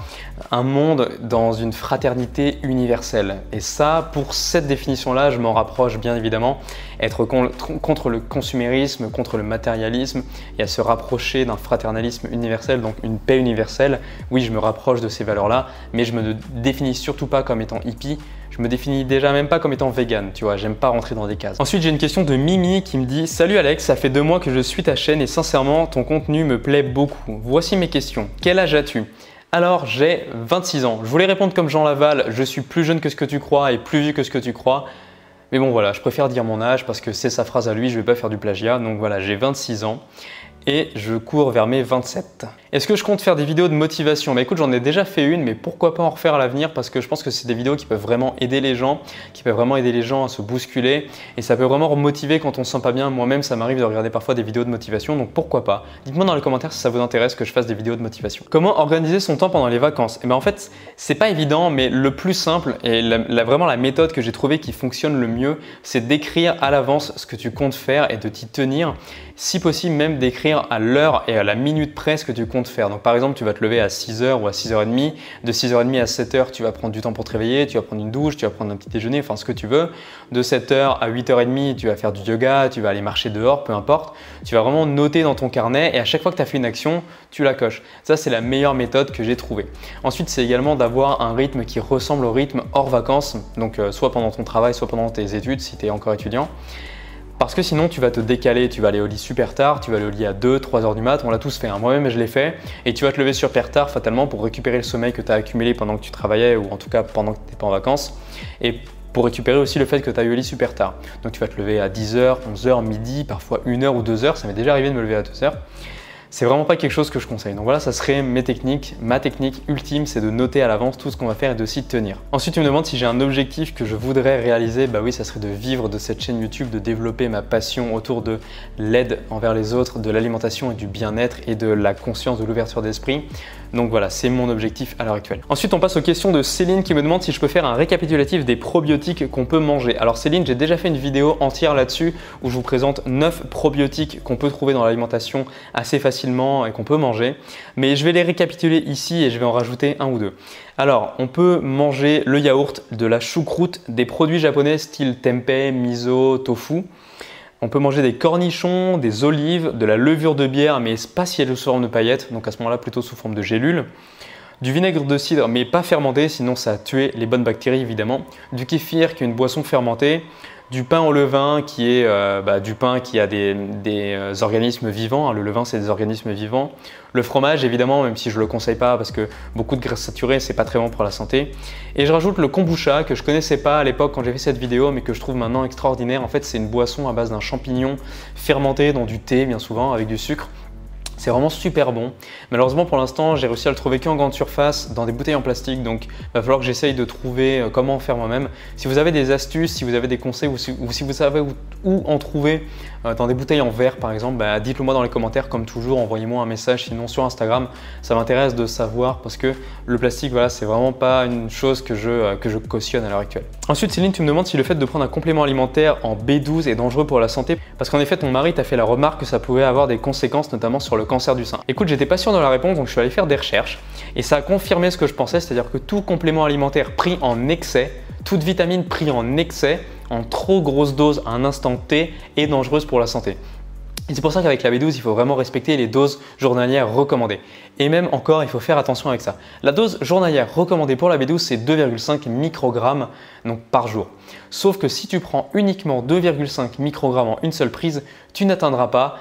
un monde dans une fraternité universelle. Et ça, pour cette définition-là, je m'en rapproche bien évidemment. Être contre le consumérisme, contre le matérialisme et à se rapprocher d'un fraternalisme universel, donc une paix universelle. Oui, je me rapproche de ces valeurs-là, mais je ne me définis surtout pas comme étant hippie. Je me définis déjà même pas comme étant vegan, tu vois, j'aime pas rentrer dans des cases. Ensuite, j'ai une question de Mimi qui me dit « Salut Alex, ça fait 2 mois que je suis ta chaîne et sincèrement, ton contenu me plaît beaucoup. Voici mes questions. Quel âge as-tu » Alors, j'ai 26 ans. Je voulais répondre comme Jean Laval, je suis plus jeune que ce que tu crois et plus vieux que ce que tu crois. Mais bon, voilà, je préfère dire mon âge parce que c'est sa phrase à lui, je vais pas faire du plagiat. Donc voilà, j'ai 26 ans. Et je cours vers mes 27. Est-ce que je compte faire des vidéos de motivation? Bah écoute, j'en ai déjà fait une, mais pourquoi pas en refaire à l'avenir parce que je pense que c'est des vidéos qui peuvent vraiment aider les gens, qui peuvent vraiment aider les gens à se bousculer et ça peut vraiment remotiver quand on se sent pas bien. Moi-même, ça m'arrive de regarder parfois des vidéos de motivation, donc pourquoi pas? Dites-moi dans les commentaires si ça vous intéresse que je fasse des vidéos de motivation. Comment organiser son temps pendant les vacances? Et ben en fait, c'est pas évident, mais le plus simple et vraiment la méthode que j'ai trouvée qui fonctionne le mieux, c'est d'écrire à l'avance ce que tu comptes faire et de t'y tenir. Si possible, même d'écrire à l'heure et à la minute près ce que tu comptes faire. Donc par exemple, tu vas te lever à 6h ou à 6h30. De 6h30 à 7h, tu vas prendre du temps pour te réveiller, tu vas prendre une douche, tu vas prendre un petit déjeuner, enfin ce que tu veux. De 7h à 8h30, tu vas faire du yoga, tu vas aller marcher dehors, peu importe. Tu vas vraiment noter dans ton carnet et à chaque fois que tu as fait une action, tu la coches. Ça, c'est la meilleure méthode que j'ai trouvée. Ensuite, c'est également d'avoir un rythme qui ressemble au rythme hors vacances, donc soit pendant ton travail, soit pendant tes études si tu es encore étudiant. Parce que sinon tu vas te décaler, tu vas aller au lit super tard, tu vas aller au lit à 2-3 heures du mat, on l'a tous fait, hein. Moi-même je l'ai fait, et tu vas te lever super tard fatalement pour récupérer le sommeil que tu as accumulé pendant que tu travaillais ou en tout cas pendant que tu n'étais pas en vacances et pour récupérer aussi le fait que tu as eu au lit super tard. Donc tu vas te lever à 10h, 11h, midi, parfois 1h ou 2h, ça m'est déjà arrivé de me lever à 2h. C'est vraiment pas quelque chose que je conseille. Donc voilà, ça serait mes techniques. Ma technique ultime, c'est de noter à l'avance tout ce qu'on va faire et de s'y tenir. Ensuite, tu me demandes si j'ai un objectif que je voudrais réaliser. Bah oui, ça serait de vivre de cette chaîne YouTube, de développer ma passion autour de l'aide envers les autres, de l'alimentation et du bien-être et de la conscience, de l'ouverture d'esprit. Donc voilà, c'est mon objectif à l'heure actuelle. Ensuite, on passe aux questions de Céline qui me demande si je peux faire un récapitulatif des probiotiques qu'on peut manger. Alors Céline, j'ai déjà fait une vidéo entière là-dessus où je vous présente 9 probiotiques qu'on peut trouver dans l'alimentation assez facilement et qu'on peut manger. Mais je vais les récapituler ici et je vais en rajouter un ou deux. Alors, on peut manger le yaourt, de la choucroute, des produits japonais style tempeh, miso, tofu. On peut manger des cornichons, des olives, de la levure de bière, mais pas si elle est sous forme de paillettes, donc à ce moment-là plutôt sous forme de gélules. Du vinaigre de cidre, mais pas fermenté, sinon ça a tué les bonnes bactéries évidemment. Du kéfir, qui est une boisson fermentée. Du pain au levain, qui est du pain qui a des organismes vivants. Le levain, c'est des organismes vivants. Le fromage, évidemment, même si je ne le conseille pas parce que beaucoup de graisses saturées, c'est pas très bon pour la santé. Et je rajoute le kombucha, que je ne connaissais pas à l'époque quand j'ai fait cette vidéo, mais que je trouve maintenant extraordinaire. En fait, c'est une boisson à base d'un champignon fermenté dans du thé, bien souvent, avec du sucre. C'est vraiment super bon. Malheureusement, pour l'instant, j'ai réussi à le trouver qu'en grande surface, dans des bouteilles en plastique. Donc, il va falloir que j'essaye de trouver comment en faire moi-même. Si vous avez des astuces, si vous avez des conseils ou si vous savez où en trouver dans des bouteilles en verre, par exemple, dites-le moi dans les commentaires. Comme toujours, envoyez-moi un message. Sinon, sur Instagram, ça m'intéresse de savoir parce que le plastique, voilà, c'est vraiment pas une chose que je cautionne à l'heure actuelle. Ensuite, Céline, tu me demandes si le fait de prendre un complément alimentaire en B12 est dangereux pour la santé. Parce qu'en effet, ton mari t'a fait la remarque que ça pouvait avoir des conséquences, notamment sur le cancer du sein. Écoute, j'étais pas sûr de la réponse, donc je suis allé faire des recherches et ça a confirmé ce que je pensais, c'est-à-dire que tout complément alimentaire pris en excès, toute vitamine prise en excès, en trop grosse dose à un instant T, est dangereuse pour la santé. Et c'est pour ça qu'avec la B12, il faut vraiment respecter les doses journalières recommandées. Et même encore, il faut faire attention avec ça. La dose journalière recommandée pour la B12, c'est 2,5 microgrammes donc par jour. Sauf que si tu prends uniquement 2,5 microgrammes en une seule prise, tu n'atteindras pas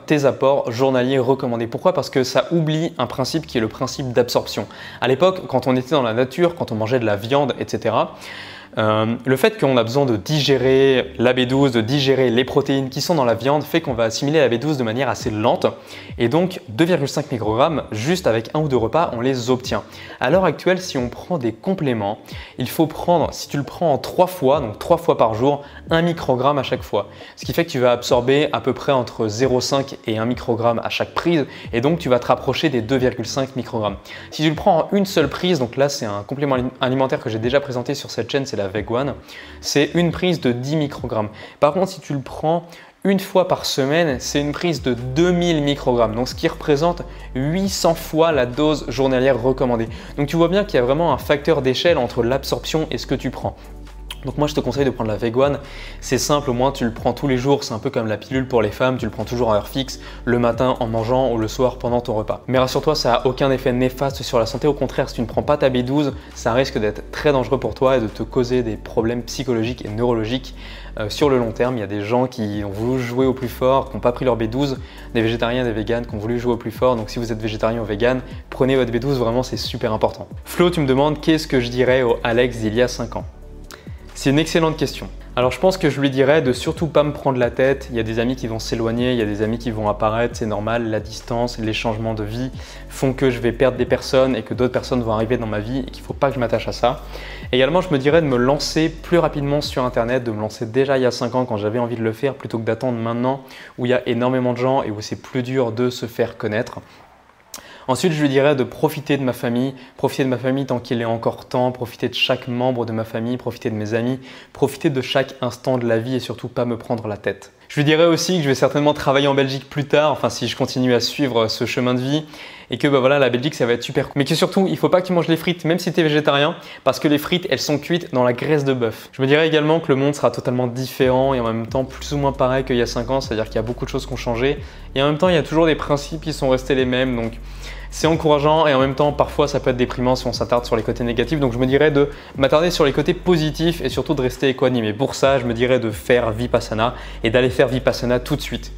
tes apports journaliers recommandés. Pourquoi? Parce que ça oublie un principe qui est le principe d'absorption. À l'époque, quand on était dans la nature, quand on mangeait de la viande, etc., Le fait qu'on a besoin de digérer la B12, de digérer les protéines qui sont dans la viande fait qu'on va assimiler la B12 de manière assez lente et donc 2,5 microgrammes juste avec 1 ou 2 repas on les obtient. À l'heure actuelle, si on prend des compléments, il faut prendre, si tu le prends en 3 fois, donc 3 fois par jour, 1 microgramme à chaque fois. Ce qui fait que tu vas absorber à peu près entre 0,5 et 1 microgramme à chaque prise et donc tu vas te rapprocher des 2,5 microgrammes. Si tu le prends en une seule prise, donc là c'est un complément alimentaire que j'ai déjà présenté sur cette chaîne, c'est la Veg1, c'est une prise de 10 microgrammes. Par contre, si tu le prends une fois par semaine, c'est une prise de 2000 microgrammes, donc ce qui représente 800 fois la dose journalière recommandée. Donc tu vois bien qu'il y a vraiment un facteur d'échelle entre l'absorption et ce que tu prends. Donc moi je te conseille de prendre la Veg1, c'est simple, au moins tu le prends tous les jours, c'est un peu comme la pilule pour les femmes, tu le prends toujours à heure fixe, le matin en mangeant ou le soir pendant ton repas. Mais rassure-toi, ça n'a aucun effet néfaste sur la santé, au contraire si tu ne prends pas ta B12, ça risque d'être très dangereux pour toi et de te causer des problèmes psychologiques et neurologiques sur le long terme. Il y a des gens qui ont voulu jouer au plus fort, qui n'ont pas pris leur B12, des végétariens, des véganes qui ont voulu jouer au plus fort, donc si vous êtes végétarien ou végane, prenez votre B12, vraiment c'est super important. Flo, tu me demandes qu'est-ce que je dirais au Alex d'il y a 5 ans. C'est une excellente question. Alors je pense que je lui dirais de surtout pas me prendre la tête. Il y a des amis qui vont s'éloigner, il y a des amis qui vont apparaître, c'est normal. La distance, les changements de vie font que je vais perdre des personnes et que d'autres personnes vont arriver dans ma vie et qu'il ne faut pas que je m'attache à ça. Également, je me dirais de me lancer plus rapidement sur Internet, de me lancer déjà il y a 5 ans quand j'avais envie de le faire plutôt que d'attendre maintenant où il y a énormément de gens et où c'est plus dur de se faire connaître. Ensuite, je lui dirais de profiter de ma famille tant qu'il est encore temps, profiter de chaque membre de ma famille, profiter de mes amis, profiter de chaque instant de la vie et surtout pas me prendre la tête. Je lui dirais aussi que je vais certainement travailler en Belgique plus tard, enfin si je continue à suivre ce chemin de vie et que voilà, la Belgique ça va être super cool. Mais que surtout, il ne faut pas que tu manges les frites même si tu es végétarien parce que les frites elles sont cuites dans la graisse de bœuf. Je me dirais également que le monde sera totalement différent et en même temps plus ou moins pareil qu'il y a 5 ans, c'est-à-dire qu'il y a beaucoup de choses qui ont changé et en même temps il y a toujours des principes qui sont restés les mêmes. Donc c'est encourageant et en même temps parfois ça peut être déprimant si on s'attarde sur les côtés négatifs. Donc je me dirais de m'attarder sur les côtés positifs et surtout de rester équanime. Et pour ça, je me dirais de faire Vipassana et d'aller faire Vipassana tout de suite.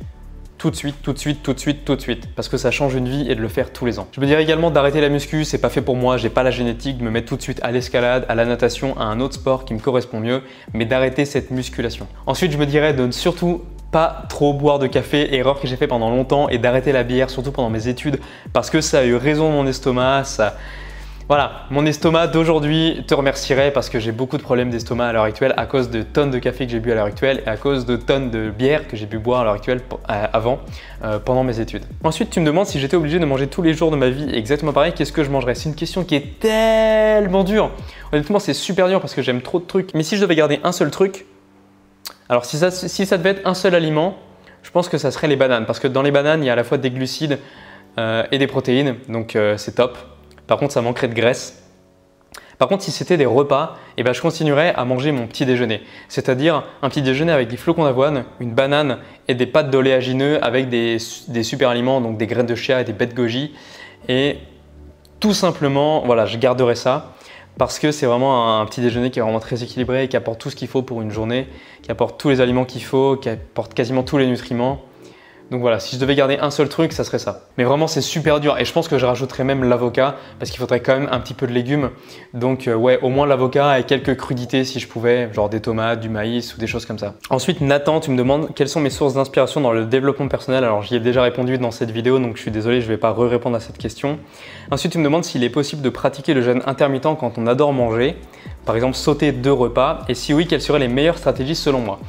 Tout de suite, parce que ça change une vie et de le faire tous les ans. Je me dirais également d'arrêter la muscu, c'est pas fait pour moi, j'ai pas la génétique de me mettre tout de suite à l'escalade, à la natation, à un autre sport qui me correspond mieux, mais d'arrêter cette musculation. Ensuite, je me dirais de ne surtout pas trop boire de café, erreur que j'ai fait pendant longtemps, et d'arrêter la bière, surtout pendant mes études, parce que ça a eu raison de mon estomac, Voilà, mon estomac d'aujourd'hui te remercierait parce que j'ai beaucoup de problèmes d'estomac à l'heure actuelle à cause de tonnes de café que j'ai bu à l'heure actuelle et à cause de tonnes de bière que j'ai pu boire à l'heure actuelle pendant mes études. Ensuite, tu me demandes si j'étais obligé de manger tous les jours de ma vie exactement pareil, qu'est-ce que je mangerais? C'est une question qui est tellement dure. Honnêtement, c'est super dur parce que j'aime trop de trucs. Mais si je devais garder un seul truc, alors si ça devait être un seul aliment, je pense que ça serait les bananes parce que dans les bananes, il y a à la fois des glucides et des protéines, donc c'est top. Par contre, ça manquerait de graisse. Par contre, si c'était des repas, je continuerais à manger mon petit déjeuner. C'est-à-dire un petit déjeuner avec des flocons d'avoine, une banane et des pâtes d'oléagineux avec des super aliments, donc des graines de chia et des baies de goji. Et tout simplement, voilà, je garderai ça parce que c'est vraiment un petit déjeuner qui est vraiment très équilibré, qui apporte tout ce qu'il faut pour une journée, qui apporte tous les aliments qu'il faut, qui apporte quasiment tous les nutriments. Donc voilà, si je devais garder un seul truc, ça serait ça. Mais vraiment, c'est super dur et je pense que je rajouterais même l'avocat parce qu'il faudrait quand même un petit peu de légumes. Donc ouais, au moins l'avocat et quelques crudités si je pouvais, genre des tomates, du maïs ou des choses comme ça. Ensuite, Nathan, tu me demandes quelles sont mes sources d'inspiration dans le développement personnel. Alors j'y ai déjà répondu dans cette vidéo, donc je suis désolé, je ne vais pas répondre à cette question. Ensuite, tu me demandes s'il est possible de pratiquer le jeûne intermittent quand on adore manger. Par exemple, sauter 2 repas et si oui, quelles seraient les meilleures stratégies selon moi?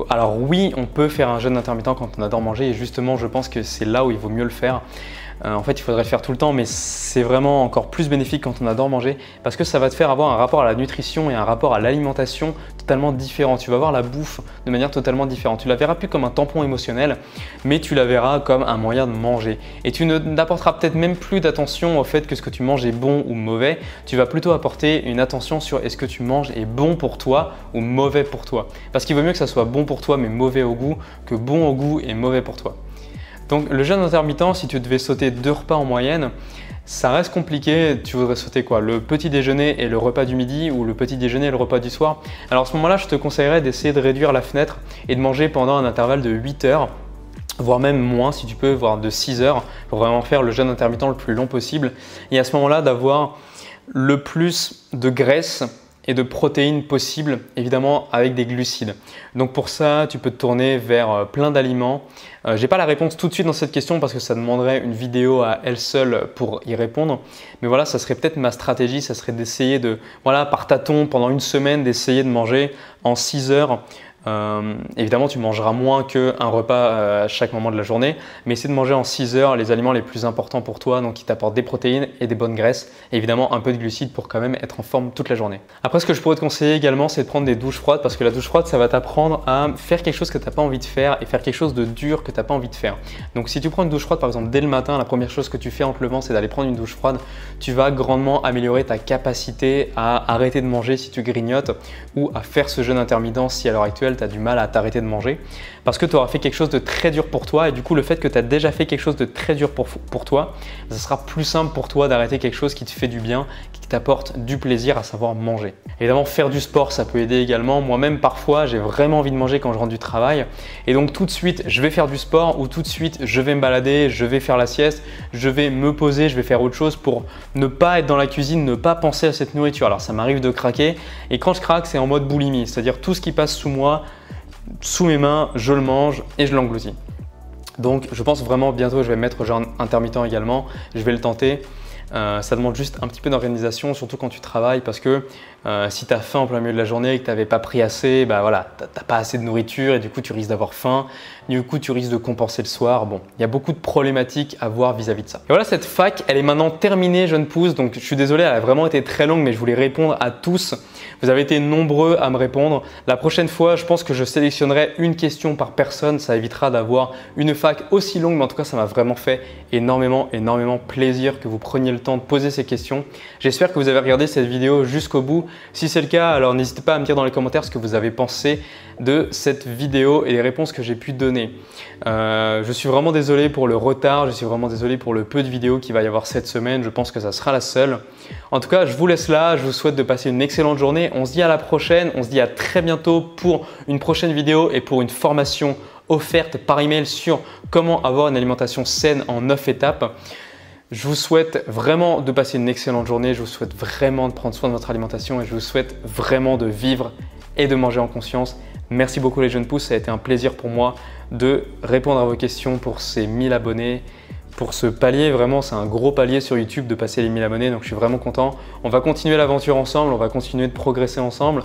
Alors oui, on peut faire un jeûne intermittent quand on adore manger et justement, je pense que c'est là où il vaut mieux le faire. En fait, il faudrait le faire tout le temps, mais c'est vraiment encore plus bénéfique quand on adore manger parce que ça va te faire avoir un rapport à la nutrition et un rapport à l'alimentation totalement différent. Tu vas voir la bouffe de manière totalement différente. Tu la verras plus comme un tampon émotionnel, mais tu la verras comme un moyen de manger. Et tu n'apporteras peut-être même plus d'attention au fait que ce que tu manges est bon ou mauvais. Tu vas plutôt apporter une attention sur est-ce que tu manges est bon pour toi ou mauvais pour toi. Parce qu'il vaut mieux que ça soit bon pour toi mais mauvais au goût que bon au goût et mauvais pour toi. Donc le jeûne intermittent, si tu devais sauter 2 repas en moyenne, ça reste compliqué. Tu voudrais sauter quoi? Le petit déjeuner et le repas du midi ou le petit déjeuner et le repas du soir? Alors à ce moment-là, je te conseillerais d'essayer de réduire la fenêtre et de manger pendant un intervalle de 8 heures, voire même moins si tu peux, voire de 6 heures pour vraiment faire le jeûne intermittent le plus long possible. Et à ce moment-là, d'avoir le plus de graisse et de protéines possibles, évidemment avec des glucides. Donc pour ça, tu peux te tourner vers plein d'aliments. Je n'ai pas la réponse tout de suite dans cette question parce que ça demanderait une vidéo à elle seule pour y répondre. Mais voilà, ça serait peut-être ma stratégie, ça serait d'essayer de, voilà, par tâton, pendant une semaine, d'essayer de manger en 6 heures. Évidemment, tu mangeras moins qu'un repas à chaque moment de la journée, mais essaie de manger en 6 heures les aliments les plus importants pour toi, donc qui t'apportent des protéines et des bonnes graisses, et évidemment un peu de glucides pour quand même être en forme toute la journée. Après, ce que je pourrais te conseiller également, c'est de prendre des douches froides, parce que la douche froide, ça va t'apprendre à faire quelque chose que tu n'as pas envie de faire et faire quelque chose de dur que tu n'as pas envie de faire. Donc si tu prends une douche froide, par exemple, dès le matin, la première chose que tu fais en te levant, c'est d'aller prendre une douche froide, tu vas grandement améliorer ta capacité à arrêter de manger si tu grignotes ou à faire ce jeûne intermittent si à l'heure actuelle, tu as du mal à t'arrêter de manger parce que tu auras fait quelque chose de très dur pour toi et du coup le fait que tu as déjà fait quelque chose de très dur pour toi, ça sera plus simple pour toi d'arrêter quelque chose qui te fait du bien, qui t'apporte du plaisir, à savoir manger. Évidemment, faire du sport, ça peut aider également. Moi-même, parfois, j'ai vraiment envie de manger quand je rentre du travail et donc tout de suite, je vais faire du sport ou tout de suite, je vais me balader, je vais faire la sieste, je vais me poser, je vais faire autre chose pour ne pas être dans la cuisine, ne pas penser à cette nourriture. Alors ça m'arrive de craquer et quand je craque, c'est en mode boulimie, c'est-à-dire tout ce qui passe sous moi, sous mes mains, je le mange et je l'engloutis. Donc je pense vraiment bientôt je vais mettre jeûne intermittent également, je vais le tenter. Ça demande juste un petit peu d'organisation, surtout quand tu travailles parce que si tu as faim en plein milieu de la journée et que tu n'avais pas pris assez, bah voilà, tu n'as pas assez de nourriture et du coup tu risques d'avoir faim, du coup tu risques de compenser le soir. Bon, il y a beaucoup de problématiques à voir vis-à-vis de ça. Et voilà, cette fac, elle est maintenant terminée, jeune pousse, donc je suis désolé, elle a vraiment été très longue mais je voulais répondre à tous. Vous avez été nombreux à me répondre. La prochaine fois, je pense que je sélectionnerai une question par personne, ça évitera d'avoir une fac aussi longue, mais en tout cas ça m'a vraiment fait énormément plaisir que vous preniez le temps de poser ces questions. J'espère que vous avez regardé cette vidéo jusqu'au bout. Si c'est le cas, alors n'hésitez pas à me dire dans les commentaires ce que vous avez pensé de cette vidéo et les réponses que j'ai pu donner. Je suis vraiment désolé pour le retard, je suis vraiment désolé pour le peu de vidéos qu'il va y avoir cette semaine. Je pense que ça sera la seule. En tout cas, je vous laisse là. Je vous souhaite de passer une excellente journée. On se dit à la prochaine. On se dit à très bientôt pour une prochaine vidéo et pour une formation offerte par email sur comment avoir une alimentation saine en 9 étapes. Je vous souhaite vraiment de passer une excellente journée. Je vous souhaite vraiment de prendre soin de votre alimentation et je vous souhaite vraiment de vivre et de manger en conscience. Merci beaucoup les jeunes pousses. Ça a été un plaisir pour moi de répondre à vos questions pour ces 1000 abonnés. Pour ce palier, vraiment, c'est un gros palier sur YouTube de passer les 1000 abonnés, donc je suis vraiment content. On va continuer l'aventure ensemble, on va continuer de progresser ensemble.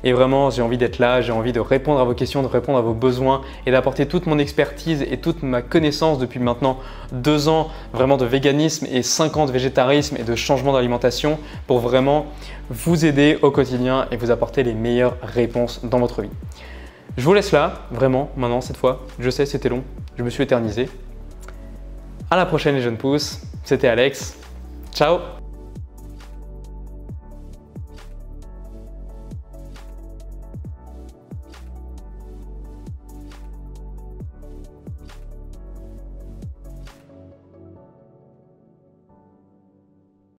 Et vraiment, j'ai envie d'être là, j'ai envie de répondre à vos questions, de répondre à vos besoins et d'apporter toute mon expertise et toute ma connaissance depuis maintenant 2 ans vraiment de véganisme et 5 ans de végétarisme et de changement d'alimentation pour vraiment vous aider au quotidien et vous apporter les meilleures réponses dans votre vie. Je vous laisse là, vraiment, maintenant, cette fois. Je sais, c'était long, je me suis éternisé. À la prochaine les jeunes pousses, c'était Alex. Ciao!